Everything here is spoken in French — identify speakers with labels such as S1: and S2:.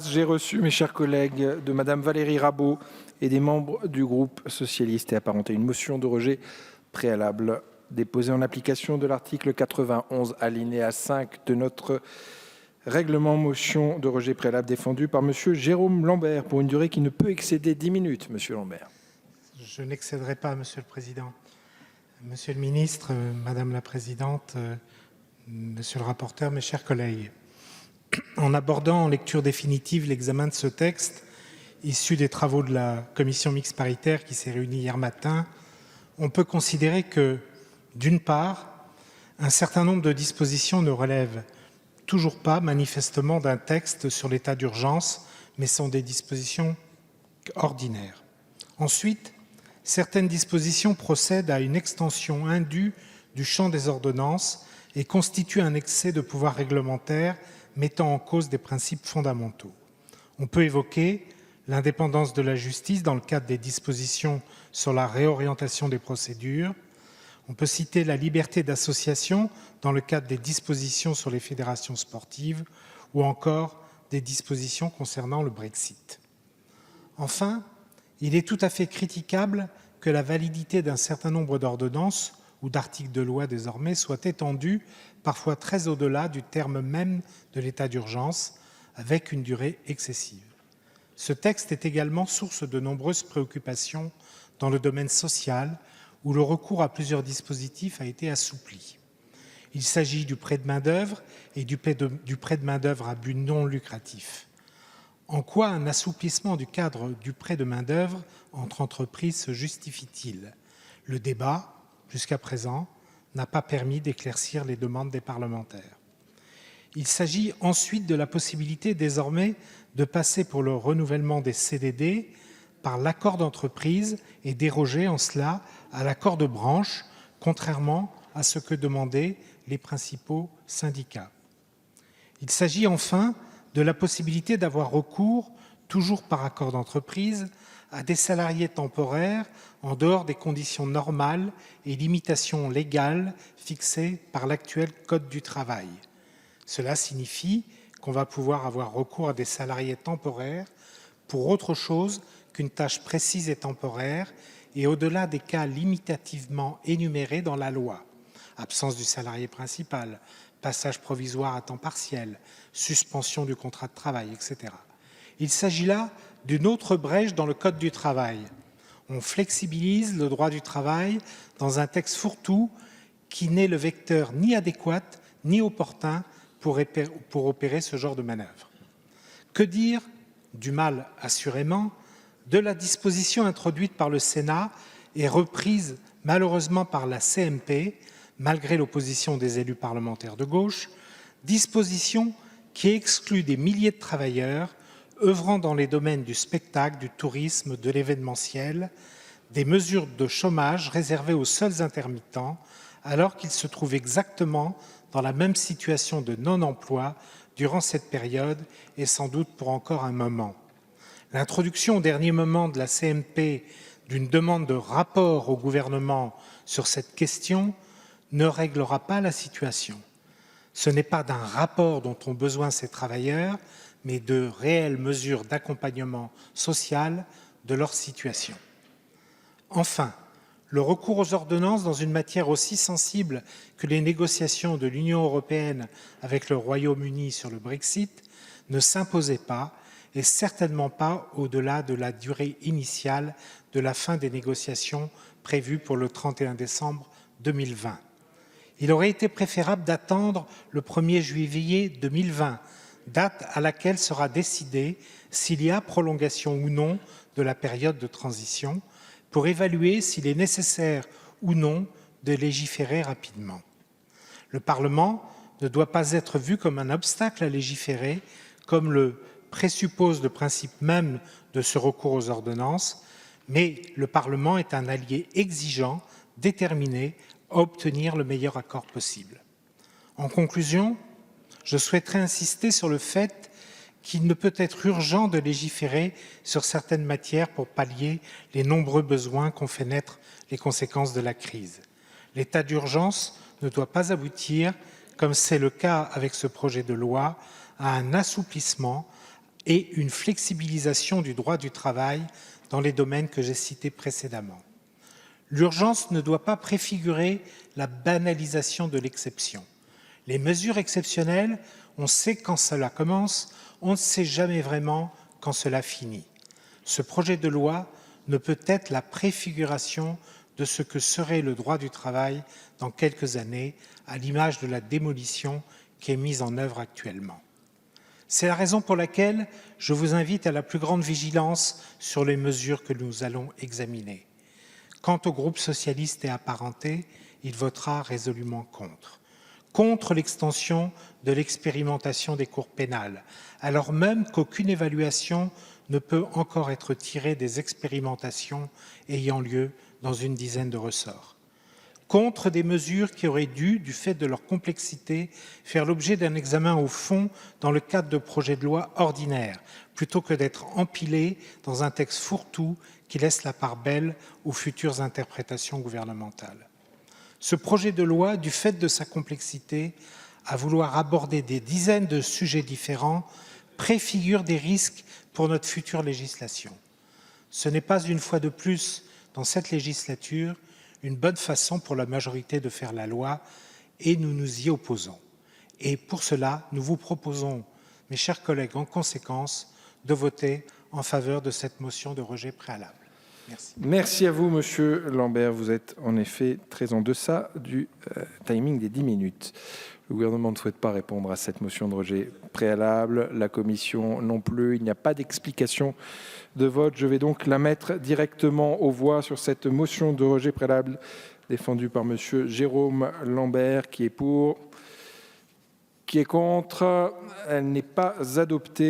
S1: J'ai reçu, mes chers collègues, de Madame Valérie Rabault et des membres du groupe socialiste et apparenté une motion de rejet préalable déposée en application de l'article 91 alinéa 5 de notre règlement. Motion de rejet préalable défendue par Monsieur Jérôme Lambert pour une durée qui ne peut excéder 10 minutes. Monsieur Lambert.
S2: Je n'excéderai pas, Monsieur le Président. Monsieur le Ministre, Madame la Présidente, Monsieur le rapporteur, mes chers collègues. En abordant en lecture définitive l'examen de ce texte, issu des travaux de la commission mixte paritaire qui s'est réunie hier matin, on peut considérer que, d'une part, un certain nombre de dispositions ne relèvent toujours pas manifestement d'un texte sur l'état d'urgence, mais sont des dispositions ordinaires. Ensuite, certaines dispositions procèdent à une extension indue du champ des ordonnances et constituent un excès de pouvoir réglementaire mettant en cause des principes fondamentaux. On peut évoquer l'indépendance de la justice dans le cadre des dispositions sur la réorientation des procédures. On peut citer la liberté d'association dans le cadre des dispositions sur les fédérations sportives ou encore des dispositions concernant le Brexit. Enfin, il est tout à fait critiquable que la validité d'un certain nombre d'ordonnances ou d'articles de loi désormais soit étendue parfois très au-delà du terme même de l'état d'urgence, avec une durée excessive. Ce texte est également source de nombreuses préoccupations dans le domaine social, où le recours à plusieurs dispositifs a été assoupli. Il s'agit du prêt de main-d'œuvre et du prêt de main-d'œuvre à but non lucratif. En quoi un assouplissement du cadre du prêt de main-d'œuvre entre entreprises se justifie-t-il? Le débat, jusqu'à présent, n'a pas permis d'éclaircir les demandes des parlementaires. Il s'agit ensuite de la possibilité désormais de passer pour le renouvellement des CDD par l'accord d'entreprise et déroger en cela à l'accord de branche, contrairement à ce que demandaient les principaux syndicats. Il s'agit enfin de la possibilité d'avoir recours, toujours par accord d'entreprise, à des salariés temporaires en dehors des conditions normales et limitations légales fixées par l'actuel Code du travail. Cela signifie qu'on va pouvoir avoir recours à des salariés temporaires pour autre chose qu'une tâche précise et temporaire et au-delà des cas limitativement énumérés dans la loi. Absence du salarié principal, passage provisoire à temps partiel, suspension du contrat de travail, etc. Il s'agit là d'une autre brèche dans le Code du travail. On flexibilise le droit du travail dans un texte fourre-tout qui n'est le vecteur ni adéquat ni opportun pour opérer ce genre de manœuvre. Que dire, du mal assurément, de la disposition introduite par le Sénat et reprise malheureusement par la CMP, malgré l'opposition des élus parlementaires de gauche, disposition qui exclut des milliers de travailleurs œuvrant dans les domaines du spectacle, du tourisme, de l'événementiel, des mesures de chômage réservées aux seuls intermittents, alors qu'ils se trouvent exactement dans la même situation de non-emploi durant cette période et sans doute pour encore un moment. L'introduction au dernier moment de la CMP d'une demande de rapport au gouvernement sur cette question ne réglera pas la situation. Ce n'est pas d'un rapport dont ont besoin ces travailleurs, mais de réelles mesures d'accompagnement social de leur situation. Enfin, le recours aux ordonnances dans une matière aussi sensible que les négociations de l'Union européenne avec le Royaume-Uni sur le Brexit ne s'imposait pas et certainement pas au-delà de la durée initiale de la fin des négociations prévues pour le 31 décembre 2020. Il aurait été préférable d'attendre le 1er juillet 2020, date à laquelle sera décidé s'il y a prolongation ou non de la période de transition, pour évaluer s'il est nécessaire ou non de légiférer rapidement. Le Parlement ne doit pas être vu comme un obstacle à légiférer, comme le présuppose le principe même de ce recours aux ordonnances, mais le Parlement est un allié exigeant, déterminé à obtenir le meilleur accord possible. En conclusion, je souhaiterais insister sur le fait qu'il ne peut être urgent de légiférer sur certaines matières pour pallier les nombreux besoins qu'ont fait naître les conséquences de la crise. L'état d'urgence ne doit pas aboutir, comme c'est le cas avec ce projet de loi, à un assouplissement et une flexibilisation du droit du travail dans les domaines que j'ai cités précédemment. L'urgence ne doit pas préfigurer la banalisation de l'exception. Les mesures exceptionnelles, on sait quand cela commence, on ne sait jamais vraiment quand cela finit. Ce projet de loi ne peut être la préfiguration de ce que serait le droit du travail dans quelques années, à l'image de la démolition qui est mise en œuvre actuellement. C'est la raison pour laquelle je vous invite à la plus grande vigilance sur les mesures que nous allons examiner. Quant au groupe socialiste et apparenté, il votera résolument contre. Contre l'extension de l'expérimentation des cours pénales, alors même qu'aucune évaluation ne peut encore être tirée des expérimentations ayant lieu dans une dizaine de ressorts. Contre des mesures qui auraient dû, du fait de leur complexité, faire l'objet d'un examen au fond dans le cadre de projets de loi ordinaires, plutôt que d'être empilées dans un texte fourre-tout qui laisse la part belle aux futures interprétations gouvernementales. Ce projet de loi, du fait de sa complexité, à vouloir aborder des dizaines de sujets différents, préfigure des risques pour notre future législation. Ce n'est pas une fois de plus, dans cette législature, une bonne façon pour la majorité de faire la loi et nous nous y opposons. Et pour cela, nous vous proposons, mes chers collègues, en conséquence, de voter en faveur de cette motion de rejet préalable. Merci.
S1: Merci à vous, Monsieur Lambert. Vous êtes en effet très en deçà du timing des 10 minutes. Le gouvernement ne souhaite pas répondre à cette motion de rejet préalable. La commission non plus. Il n'y a pas d'explication de vote. Je vais donc la mettre directement aux voix sur cette motion de rejet préalable défendue par Monsieur Jérôme Lambert, qui est pour, qui est contre. Elle n'est pas adoptée.